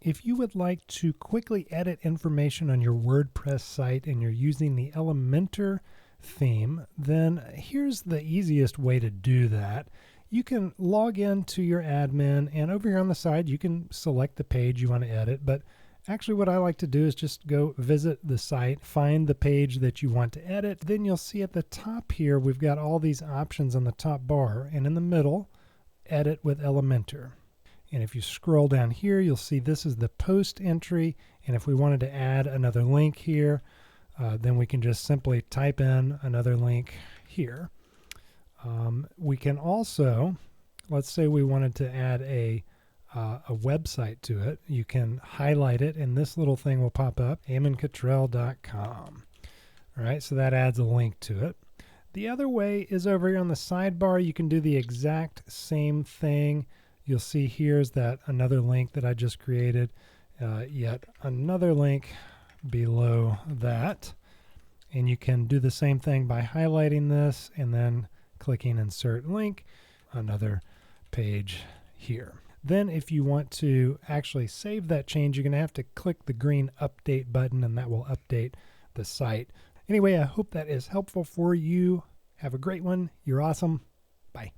if you would like to quickly edit information on your WordPress site and you're using the Elementor theme, then here's the easiest way to do that. You can log into your admin, and over here on the side you can select the page you want to edit, but actually what I like to do is just go visit the site, find the page that you want to edit. Then you'll see at the top here we've got all these options on the top bar, and in the middle, Edit with Elementor. And if you scroll down here, you'll see this is the post entry, and if we wanted to add another link here, then we can just simply type in another link here. We can also, let's say we wanted to add a website to it. You can highlight it, and this little thing will pop up, eamoncottrell.com. All right, so that adds a link to it. The other way is over here on the sidebar. You can do the exact same thing. You'll see here's that another link that I just created, yet another link below that. And you can do the same thing by highlighting this and then clicking Insert Link, another page here. Then if you want to actually save that change, you're going to have to click the green Update button, and that will update the site. Anyway, I hope that is helpful for you. Have a great one. You're awesome. Bye.